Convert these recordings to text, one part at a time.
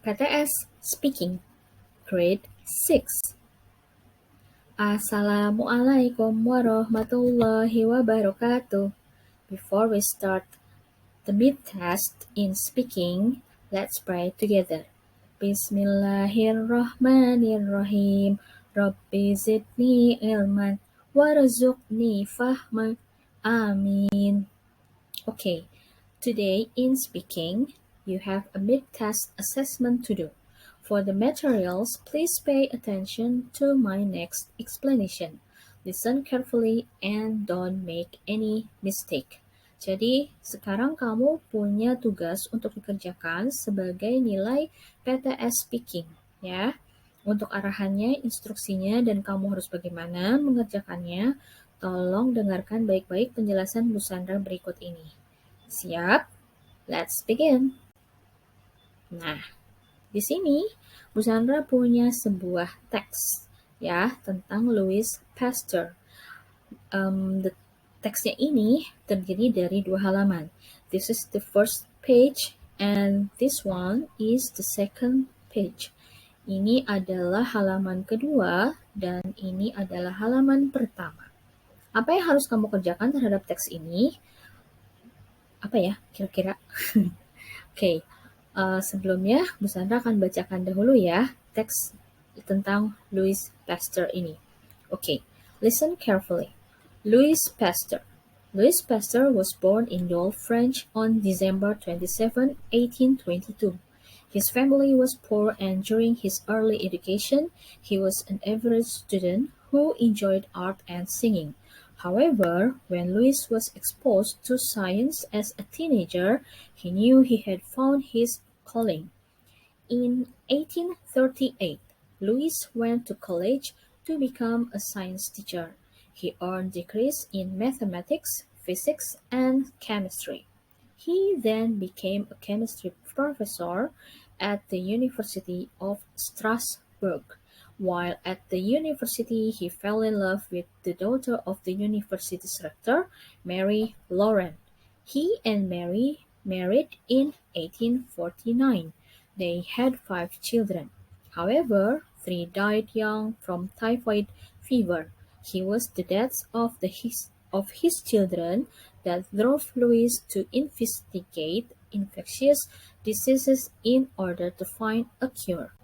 PTS Speaking, Grade 6. Assalamualaikum warahmatullahi wabarakatuh. Before we start the mid-test in speaking, let's pray together. Bismillahirrahmanirrahim. Rabbi zidni ilman warzuqni fahman. Amin. Okay, today in speaking, you have a mid-test assessment to do. For the materials, please pay attention to my next explanation. Listen carefully and don't make any mistake. Jadi, sekarang kamu punya tugas untuk dikerjakan sebagai nilai PTS Speaking, ya. Untuk arahannya, instruksinya, dan kamu harus bagaimana mengerjakannya, tolong dengarkan baik-baik penjelasan Bu Sandra berikut ini. Siap? Let's begin. Nah, di sini Bu Sandra punya sebuah teks ya tentang Louis Pasteur. Teksnya ini terdiri dari 2 halaman. This is the first page and this one is the second page. Ini adalah halaman kedua dan ini adalah halaman pertama. Apa yang harus kamu kerjakan terhadap teks ini? Apa ya kira-kira? Oke, sebelumnya Bu Sandra akan bacakan dahulu ya teks tentang Louis Pasteur ini. Okay, listen carefully. Louis Pasteur. Louis Pasteur was born in Dole, France on December 27, 1822. His family was poor and during his early education, he was an average student who enjoyed art and singing. However, when Louis was exposed to science as a teenager, he knew he had found his calling. In 1838, Louis went to college to become a science teacher. He earned degrees in mathematics, physics, and chemistry. He then became a chemistry professor at the University of Strasbourg. While at the university, he fell in love with the daughter of the university's rector, Mary Laurent. He and Mary married in 1849. They had 5 children. However, 3 died young from typhoid fever. He was the deaths of his children that drove Louis to investigate infectious diseases in order to find a cure.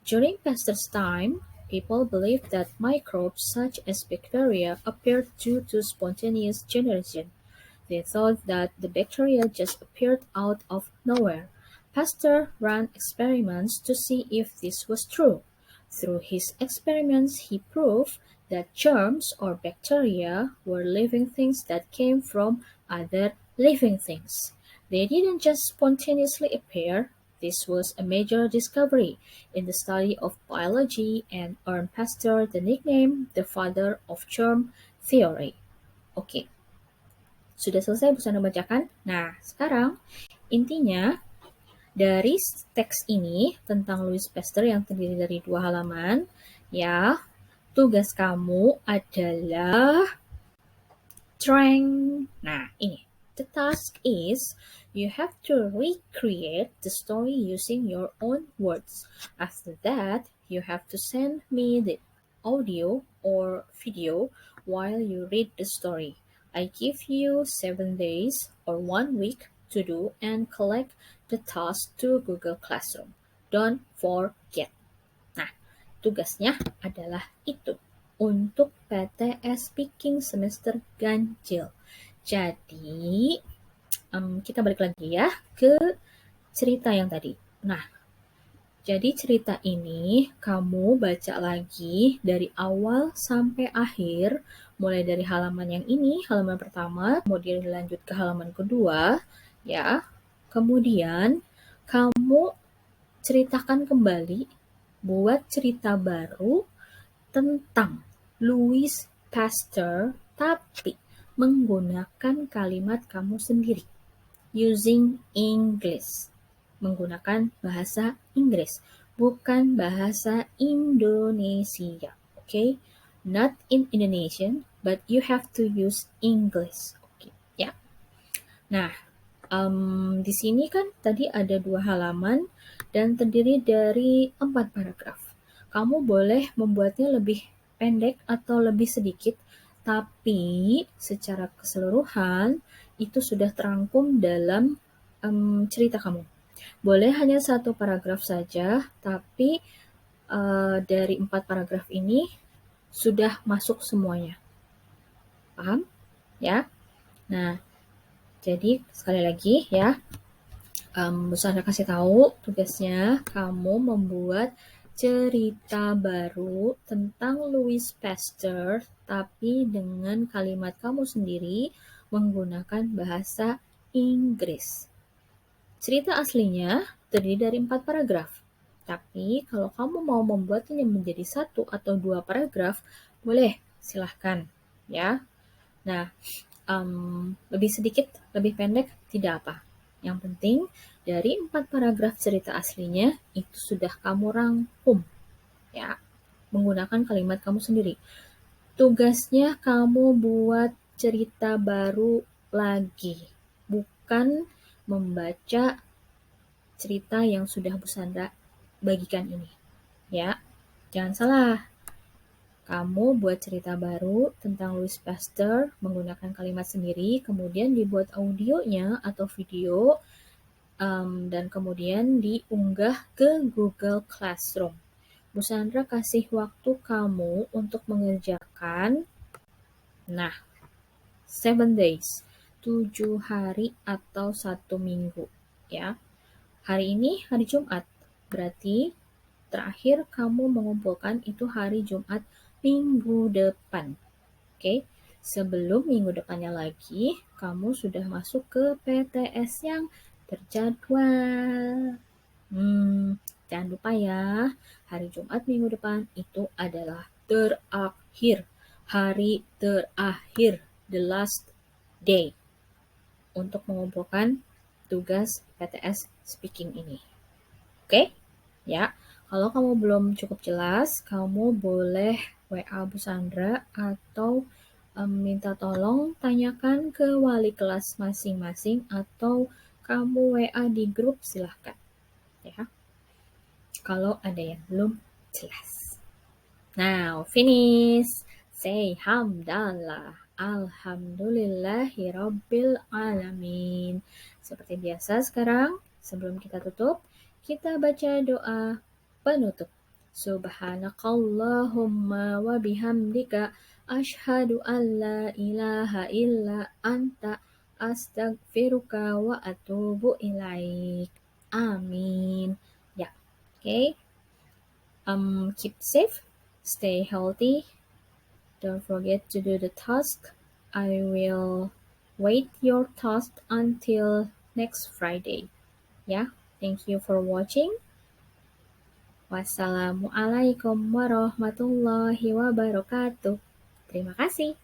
During Pasteur's time, people believed that microbes such as bacteria appeared due to spontaneous generation. They thought that the bacteria just appeared out of nowhere. Pasteur ran experiments to see if this was true. Through his experiments, he proved that germs or bacteria were living things that came from other living things. They didn't just spontaneously appear. This was a major discovery in the study of biology and earned Pasteur the nickname the father of germ theory. Oke, sudah selesai Bu Sandra bacakan? Nah, sekarang intinya dari teks ini tentang Louis Pasteur yang terdiri dari 2 halaman, ya, tugas kamu adalah Nah, ini. The task is you have to recreate the story using your own words. After that, you have to send me the audio or video while you read the story. I give you 7 days or 1 week to do and collect the task to Google Classroom. Don't forget. Nah, tugasnya adalah itu untuk PTS Speaking semester ganjil. Jadi, kita balik lagi ya ke cerita yang tadi. Nah, jadi cerita ini kamu baca lagi dari awal sampai akhir, mulai dari halaman yang ini, halaman pertama, kemudian lanjut ke halaman kedua, ya. Kemudian kamu ceritakan kembali, buat cerita baru tentang Louis Pasteur, tapi menggunakan kalimat kamu sendiri. Using English. Menggunakan bahasa Inggris, bukan bahasa Indonesia. Okay? Not in Indonesian, but you have to use English. Okay, ya. Nah, Di sini kan tadi ada 2 halaman dan terdiri dari 4 paragraf. Kamu boleh membuatnya lebih pendek atau lebih sedikit, tapi secara keseluruhan itu sudah terangkum dalam cerita kamu. Boleh hanya 1 paragraf saja, tapi dari 4 paragraf ini sudah masuk semuanya. Paham? Ya. Nah, jadi sekali lagi ya, Bu Sandra kasih tahu tugasnya kamu membuat cerita baru tentang Louis Pasteur tapi dengan kalimat kamu sendiri menggunakan bahasa Inggris. Cerita aslinya terdiri dari 4 paragraf. Tapi kalau kamu mau membuatnya menjadi 1 atau 2 paragraf, boleh, silahkan ya. Nah, lebih sedikit, lebih pendek, tidak apa. Yang penting, dari 4 paragraf cerita aslinya, itu sudah kamu rangkum, ya, menggunakan kalimat kamu sendiri. Tugasnya kamu buat cerita baru lagi, bukan membaca cerita yang sudah Bu Sandra bagikan ini. Ya, jangan salah. Kamu buat cerita baru tentang Louis Pasteur menggunakan kalimat sendiri, kemudian dibuat audionya atau video, dan kemudian diunggah ke Google Classroom. Bu Sandra kasih waktu kamu untuk mengerjakan, 7 days, 7 hari atau 1 minggu. Ya. Hari ini hari Jumat, berarti terakhir kamu mengumpulkan itu hari Jumat minggu depan. Oke, sebelum minggu depannya lagi, kamu sudah masuk ke PTS yang terjadwal. Jangan lupa ya, hari Jumat minggu depan itu adalah terakhir, hari terakhir, the last day untuk mengumpulkan tugas PTS speaking ini. Oke? Ya, kalau kamu belum cukup jelas, kamu boleh WA Bu Sandra atau minta tolong tanyakan ke wali kelas masing-masing atau kamu WA di grup, silahkan. Ya, kalau ada yang belum jelas. Now, finish. Say hamdallah. Alhamdulillahirabbil alamin. Seperti biasa sekarang, sebelum kita tutup, kita baca doa penutup. Subhanakallahumma wa bihamdika asyhadu an la ilaha illa anta astaghfiruka wa atubu ilaik. Amin. Ya, oke. Keep safe, stay healthy. Don't forget to do the task. I will wait your task until next Friday. Yeah, thank you for watching. Wassalamualaikum warahmatullahi wabarakatuh. Terima kasih.